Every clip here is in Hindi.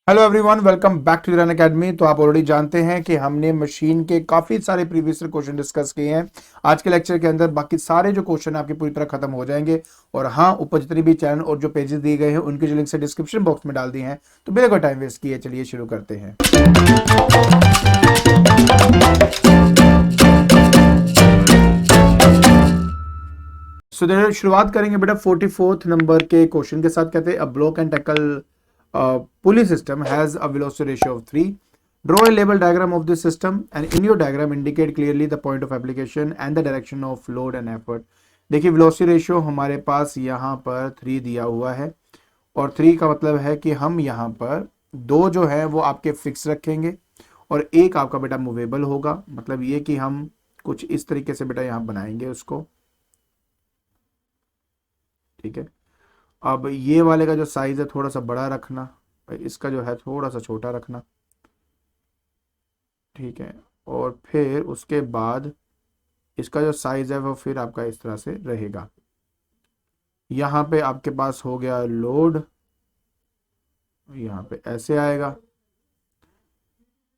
Hello everyone, welcome back to Run Academy. तो आप ऑलरेडी जानते हैं कि हमने मशीन के काफी सारे प्रीवियस क्वेश्चन डिस्कस किए हैं। आज के लेक्चर के अंदर बाकी सारे जो क्वेश्चन आपके पूरी तरह खत्म हो जाएंगे। और हाँ, ऊपर जितने भी चैनल और जो पेजेस दिए गए हैं उनके जो लिंक से डिस्क्रिप्शन बॉक्स में डाल दिए हैं। तो बिना कोई टाइम वेस्ट किए चलिए शुरू करते हैं। सो देखिए, शुरुआत करेंगे बेटा 44th नंबर के क्वेश्चन के साथ। कहते हैं a block and tackle pulley system has a velocity ratio of 3. Draw a label diagram of this system and in your diagram indicate clearly the point of application and the direction of load and effort. देखिए velocity ratio हमारे पास यहाँ पर 3 दिया हुआ है और 3 का मतलब है कि हम यहाँ पर दो जो है वो आपके फिक्स रखेंगे और एक आपका बेटा मूवेबल होगा। मतलब ये कि हम कुछ इस तरीके से बेटा यहाँ बनाएंगे उसको। ठीक है, अब ये वाले का जो साइज है थोड़ा सा बड़ा रखना, इसका जो है थोड़ा सा छोटा रखना। ठीक है, और फिर उसके बाद इसका जो साइज है वो फिर आपका इस तरह से रहेगा। यहाँ पे आपके पास हो गया लोड, यहाँ पे ऐसे आएगा।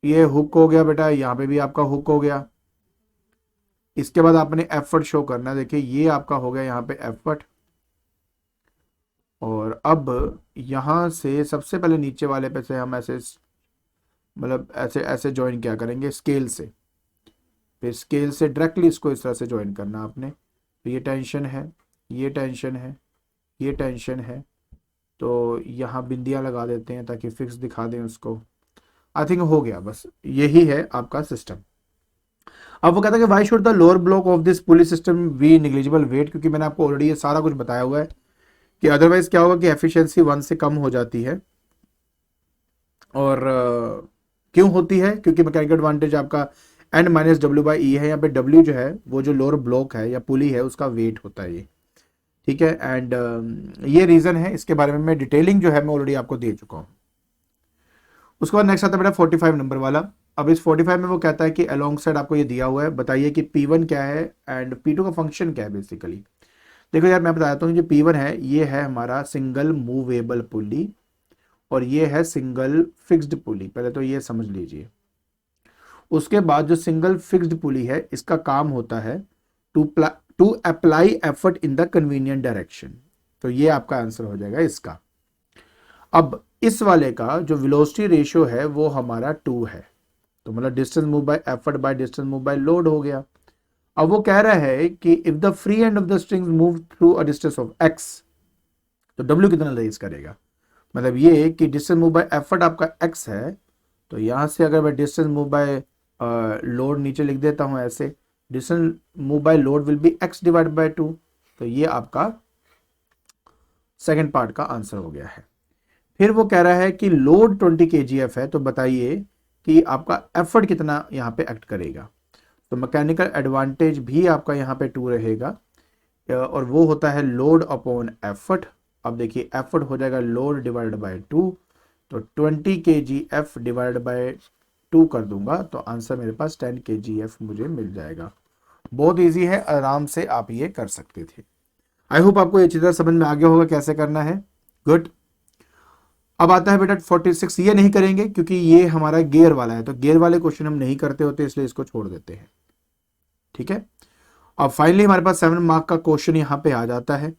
ये हुक हो गया बेटा, यहाँ पे भी आपका हुक हो गया। इसके बाद आपने एफर्ट शो करना है। देखिए ये आपका हो गया यहाँ पे एफर्ट। और अब यहाँ से सबसे पहले नीचे वाले पे से हम ऐसे मतलब ऐसे ऐसे ज्वाइन क्या करेंगे स्केल से, फिर स्केल से डायरेक्टली इसको इस तरह से ज्वाइन करना आपने। तो ये टेंशन है, ये टेंशन है, ये टेंशन है। तो यहाँ बिंदियाँ लगा देते हैं ताकि फिक्स दिखा दें उसको। आई थिंक हो गया, बस यही है आपका सिस्टम। अब वो कहता है कि why should the lower block of this pulley system be negligible weight, क्योंकि मैंने आपको ऑलरेडी ये सारा कुछ बताया हुआ है कि अदरवाइज क्या होगा कि एफिशिएंसी 1 से कम हो जाती है। और क्यों होती है? क्योंकि मैकेनिकल एडवांटेज आपका N minus W by E है। यहाँ पे डब्ल्यू जो है वो जो लोअर ब्लॉक है या पुली है उसका वेट होता है ये। ठीक है, एंड ये रीजन है। इसके बारे में मैं डिटेलिंग जो है मैं ऑलरेडी आपको दे चुका हूँ। उसके बाद नेक्स्ट आता है बेटा 45 नंबर वाला। अब इस 45 में वो कहता है कि अलोंग साइड आपको ये दिया हुआ है, बताइए कि P1 क्या है एंड P2 का फंक्शन क्या है बेसिकली। देखो यार, मैं बताता हूँ जो P1 है ये है हमारा सिंगल मूवेबल पुली और ये है सिंगल फिक्स्ड पुली। पहले तो ये समझ लीजिए। उसके बाद जो सिंगल फिक्स्ड पुली है इसका काम होता है to apply effort in the convenient direction. तो ये आपका आंसर हो जाएगा इसका। अब इस वाले का जो वेलोसिटी रेशियो है वो हमारा 2 है। तो मतलब distance move by effort by distance move by load हो गया। अब वो कह रहा है कि if the free end of the strings move through a distance of x, तो w कितना रेज करेगा। मतलब ये कि डिस्टेंस मूव बाय एफर्ट आपका x है। तो यहां से अगर मैं डिस्टेंस मूव बाय लोड नीचे लिख देता हूं ऐसे, distance move by load will be x divide by 2। तो ये आपका सेकंड पार्ट का आंसर हो गया है। फिर वो कह रहा है कि लोड 20 kgf है, तो बताइए कि आपका एफर्ट कितना यहाँ पे एक्ट करेगा। तो मैकेनिकल एडवांटेज भी आपका यहाँ पे 2 रहेगा और वो होता है लोड अपॉन एफर्ट। अब देखिए एफर्ट हो जाएगा लोड डिवाइडेड बाय 2, तो 20 kgf डिवाइडेड बाय 2 कर दूंगा तो आंसर मेरे पास 10 kgf मुझे मिल जाएगा। बहुत इजी है, आराम से आप ये कर सकते थे। आई होप आपको ये चीज़ समझ में आ गया होगा कैसे करना है। गुड। अब आता है बेटा 46। ये नहीं करेंगे क्योंकि ये हमारा गियर वाला है, तो गियर वाले क्वेश्चन हम नहीं करते होते इसलिए इसको छोड़ देते हैं। ठीक है, अब फाइनली हमारे पास 7 मार्क का क्वेश्चन यहाँ पे आ जाता है।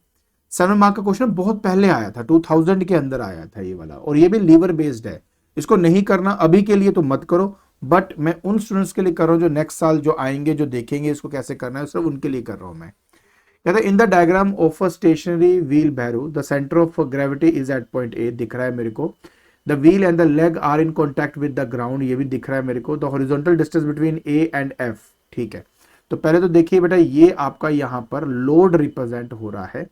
7 मार्क का क्वेश्चन बहुत पहले आया था, 2000 के अंदर आया था ये वाला, और ये भी लीवर बेस्ड है। इसको नहीं करना अभी के लिए तो मत करो, बट मैं उन स्टूडेंट्स के लिए कर रहा हूँ जो नेक्स्ट साल जो आएंगे जो देखेंगे इसको कैसे करना है, सिर्फ उनके लिए कर रहा हूँ मैं। कहता है in the diagram of a stationary wheelbarrow the centre of gravity is at point A, दिख रहा है मेरे को। The wheel and the leg are in contact with the ground, ये भी दिख रहा है मेरे को। The horizontal distance between A and F. ठीक है, तो पहले तो देखिए बेटा ये आपका यहाँ पर लोड रिप्रेजेंट हो रहा है।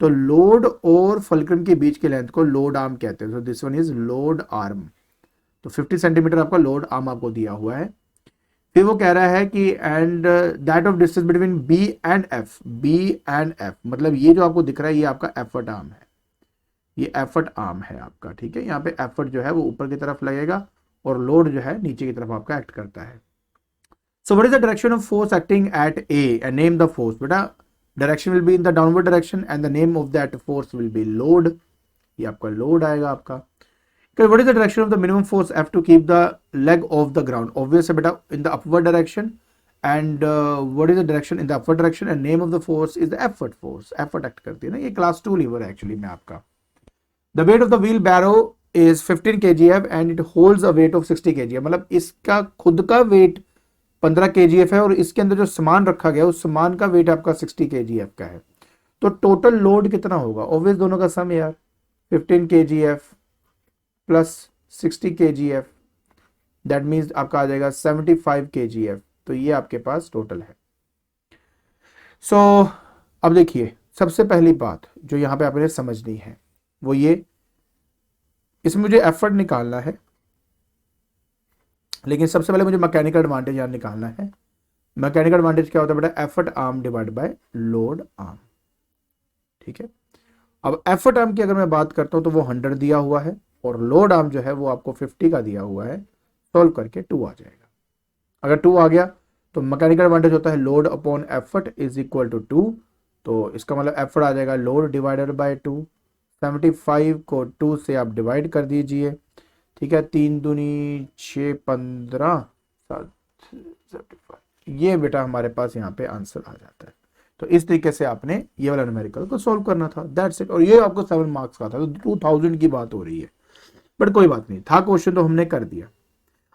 तो लोड और फल्क्रम के बीच के लेंथ को लोड आर्म कहते हैं। तो this one is load arm. तो 50 सेंटीमीटर आपका लोड आर्म आपको दिया हुआ है। फिर वो कह रहा है कि and that of distance between B and F, B and F मतलब ये जो आपको दिख रहा है ये आपका एफर्ट आर्म है, ये एफर्ट आर्म है आपका। ठीक है, यहाँ पे एफर्ट जो है वो ऊपर की तरफ लगेगा और लोड जो है नीचे की तरफ आपका एक्ट करता है। So what is the direction of force acting at A and name the force. बेटा direction will be in the downward direction and the name of that force will be load. ये आपका लोड आएगा आपका। What is the direction of the minimum force F to keep the leg off the ground, obvious है बेटा in the upward direction, and what is the direction in the upward direction, and name of the force is the effort force, effort act करती है ना, ये क्लास 2 लीवर है एक्चुअली में आपका। The weight of the wheelbarrow is 15 kgf and it holds a weight of 60 kgf, मतलब इसका खुद का वेट 15 kgf है और इसके अंदर जो सामान रखा गया उस सामान का वेट आपका 60 kgf का है। तो टोटल लोड कितना होगा, ऑब्वियस दोनों का सम यार, 15 kgf plus 60 kgf, that means आपका आ जाएगा 75 kgf। तो ये आपके पास टोटल है। सो अब देखिए सबसे पहली बात जो यहां पे आपने समझनी है वो ये, इसमें मुझे एफर्ट निकालना है, लेकिन सबसे पहले मुझे मैकेनिकल एडवांटेज यार निकालना है। मैकेनिकल एडवांटेज क्या होता है बेटा, effort arm divide by load arm, ठीक है। अब एफर्ट आर्म की अगर मैं बात करता हूं तो वो 100 दिया हुआ है और लोड आर्म जो है वो आपको 50 का दिया हुआ है, सॉल्व करके 2 आ जाएगा। अगर 2 आ गया तो मैकेनिकल एडवांटेज होता है load upon effort is equal to 2, तो इसका मतलब एफर्ट आ जाएगा लोड डिवाइडेड बाय 2। 75 को 2 से आप डिवाइड कर दीजिए, ठीक है, 3 दूनी 6 15 7 75, ये बेटा हमारे पास यहाँ पे आंसर आ जाता है। तो इस तरीके से आपने ये वाला न्यूमेरिकल को सॉल्व करना था, दैट्स इट। और ये आपको 7 मार्क्स का था, तो 2000 की बात हो रही है, बट कोई बात नहीं था, क्वेश्चन तो हमने कर दिया।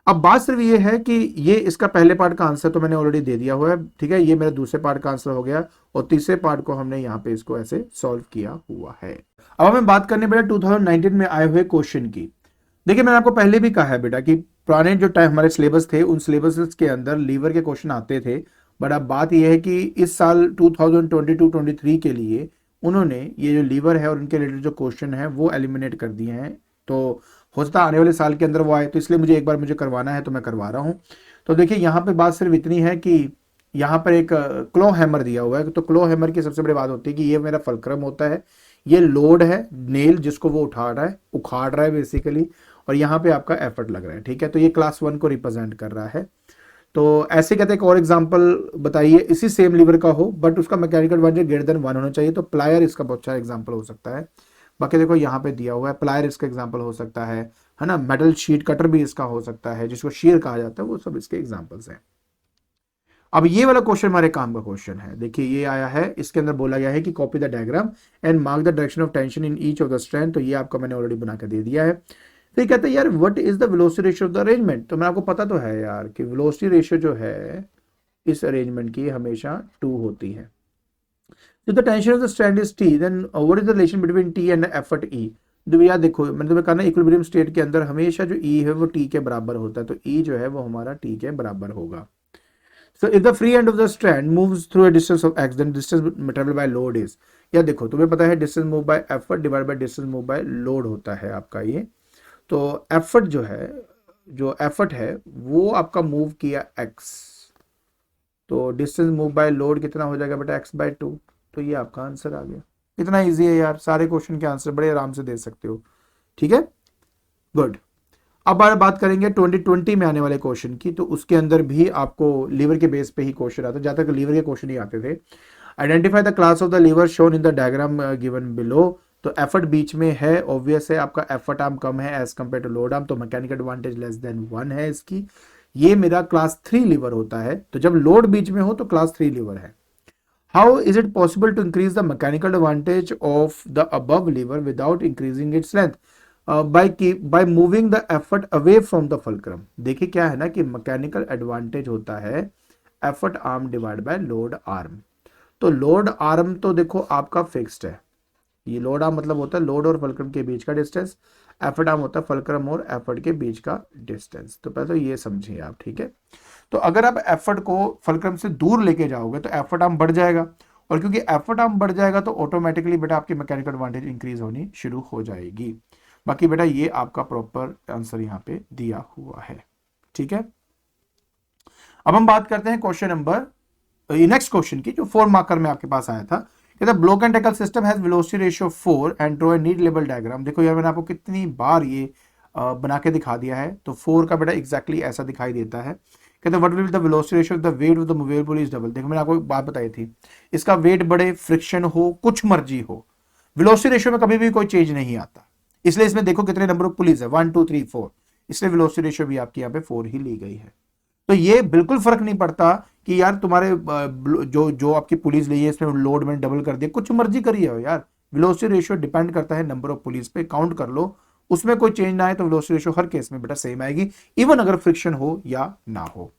अब बात सिर्फ ये है कि ये इसका पहले पार्ट का आंसर तो मैंने ऑलरेडी दे दिया हुआ है, ठीक है, ये मेरा दूसरे पार्ट का आंसर हो गया और तीसरे पार्ट को हमने यहाँ पे इसको ऐसे सॉल्व किया हुआ है। अब हमें बात करनी बेटा 2019 में आए हुए क्वेश्चन की। देखिए मैंने आपको पहले भी कहा है बेटा कि पुराने जो टाइम हमारे सिलेबस थे उन सिलेबस के अंदर लीवर के क्वेश्चन आते थे, बट अब बात यह है कि इस साल 2022-23 के लिए उन्होंने ये जो लीवर है और उनके रिलेटेड जो क्वेश्चन है वो एलिमिनेट कर दिए हैं। तो हो सकता है आने वाले साल के अंदर वो आए, तो इसलिए मुझे एक बार मुझे करवाना है तो मैं करवा रहा हूं। तो देखिए यहाँ पे बात सिर्फ इतनी है कि यहाँ पर एक क्लो हैमर दिया हुआ है, तो क्लो हैमर की सबसे बड़ी बात होती है कि ये मेरा फलक्रम होता है, ये लोड है नेल जिसको वो उठा रहा है, उखाड़ रहा है बेसिकली, और यहाँ पे आपका एफर्ट लग रहा है, ठीक है। तो ये क्लास 1 को रिप्रेजेंट कर रहा है। तो ऐसे कहते हैं एक और एग्जांपल बताइए इसी सेम लीवर का हो बट उसका मैकेनिकल एडवांटेज ग्रेटर देन 1 होना चाहिए, तो प्लायर इसका बहुत अच्छा एग्जांपल हो सकता है। बाकी देखो यहाँ पे दिया हुआ है, प्लायर इसका एग्जांपल हो सकता है ना, मेटल शीट कटर भी इसका हो सकता है जिसको शीयर कहा जाता है, वो सब इसके एग्जांपल्स हैं। अब ये वाला क्वेश्चन हमारे काम का क्वेश्चन है, देखिए ये आया है, इसके अंदर बोला गया है कि copy the diagram and mark the direction of tension in each of the strand, तो ये आपका मैंने ऑलरेडी बना के दे दिया है। फिर कहते हैं यार what is the velocity ratio of the arrangement, तो मैं आपको पता तो है यार कि वेलोसिटी रेशियो जो है इस अरेंजमेंट की हमेशा 2 होती है। तो the tension of the strand is T, then what is the relation between T and effort E. तो यार देखो मैंने तुम्हें कहा ना इक्विलिब्रियम स्टेट के अंदर हमेशा जो ई है वो टी के बराबर होता है, तो ई जो है वो हमारा टी के बराबर होगा। So if the free end of the strand moves through a distance of x, then distance traveled by load is, या देखो तुम्हें पता है distance moved by effort divided by distance moved by load होता है आपका ये। तो effort जो है, जो effort है वो आपका मूव किया x, तो distance moved by load कितना हो जाएगा बेटा x/2, तो ये आपका आंसर आ गया। इतना इजी है यार, सारे क्वेश्चन के आंसर बड़े आराम से दे सकते हो, ठीक है, गुड। अब बात करेंगे 2020 में आने वाले क्वेश्चन की, तो उसके अंदर भी आपको लीवर के बेस पे ही क्वेश्चन आता है, जहां तक लीवर के क्वेश्चन ही आते थे। Identify the class of the lever shown in the diagram given below, तो एफर्ट बीच में है, ऑब्वियस है आपका एफर्ट आर्म कम है as compare to load arm, तो मैकेनिकल एडवांटेज लेस देन 1 है इसकी। ये मेरा क्लास 3 लीवर होता है, तो जब लोड बीच में हो तो क्लास 3 लीवर है। How is it possible to increase the mechanical advantage of the above lever without increasing its length, by moving the effort away from the fulcrum। देखिए क्या है ना कि मैकेनिकल एडवांटेज होता है effort arm divide by load arm, तो लोड आर्म तो देखो आपका फिक्स्ड है, ये लोड आर्म मतलब होता है लोड और फुलक्रम के बीच का डिस्टेंस, एफर्ट आर्म होता है फुलक्रम और एफर्ट के बीच का डिस्टेंस। तो पहले तो ये समझिए आप, ठीक है। तो अगर आप एफर्ट को फुलक्रम से दूर लेके जाओगे तो एफर्ट आर्म बढ़ जाएगा, और क्योंकि एफर्ट आर्म बढ़ जाएगा तो ऑटोमेटिकली बेटा आपकी मैकेनिकल एडवांटेज इंक्रीज होनी शुरू हो जाएगी। बाकी बेटा ये आपका प्रॉपर आंसर यहाँ पे दिया हुआ है, ठीक है। अब हम बात करते हैं क्वेश्चन नंबर, नेक्स्ट क्वेश्चन की, जो 4 मार्कर में आपके पास आया था। कहता है block and tackle system has velocity ratio 4 and draw a need level diagram. देखो यार मैंने आपको कितनी बार ये बना के दिखा दिया है, तो 4 का बेटा एग्जैक्टली ऐसा दिखाई देता है। कहते हैं what will the velocity ratio of the weight of the movable pulley is double. देखो मैंने आपको एक बात बताई थी, इसका वेट बढ़े, फ्रिक्शन हो, कुछ मर्जी हो, वेलोसिटी रेशियो में कभी भी कोई चेंज नहीं आता, इसलिए इसमें देखो कितने नंबर ऑफ पुलीस है, 1 2 3 4, इसलिए वेलोसिटी रेशियो भी आपकी यहाँ पे 4 ही ली गई है। तो ये बिल्कुल फर्क नहीं पड़ता कि यार तुम्हारे जो जो आपकी पुलिस ली है इसमें लोड में डबल कर दिया, कुछ मर्जी करिए हो यार, वेलोसिटी रेशियो डिपेंड करता है नंबर ऑफ पुलिस पे, काउंट कर लो, उसमें कोई चेंज ना आए तो वेलोसिटी रेशियो हर केस में बेटा सेम आएगी, इवन अगर फ्रिक्शन हो या ना हो।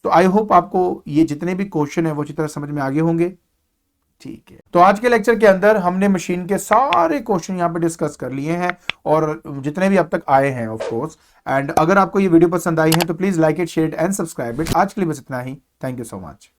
तो आई होप आपको ये जितने भी क्वेश्चन है वो अच्छी तरह समझ में आगे होंगे। ठीक है, तो आज के लेक्चर के अंदर हमने मशीन के सारे क्वेश्चन यहाँ पे डिस्कस कर लिए हैं, और जितने भी अब तक आए हैं ऑफ कोर्स। एंड अगर आपको ये वीडियो पसंद आई है तो please like it, share and subscribe it. आज के लिए बस इतना ही, थैंक यू सो मच।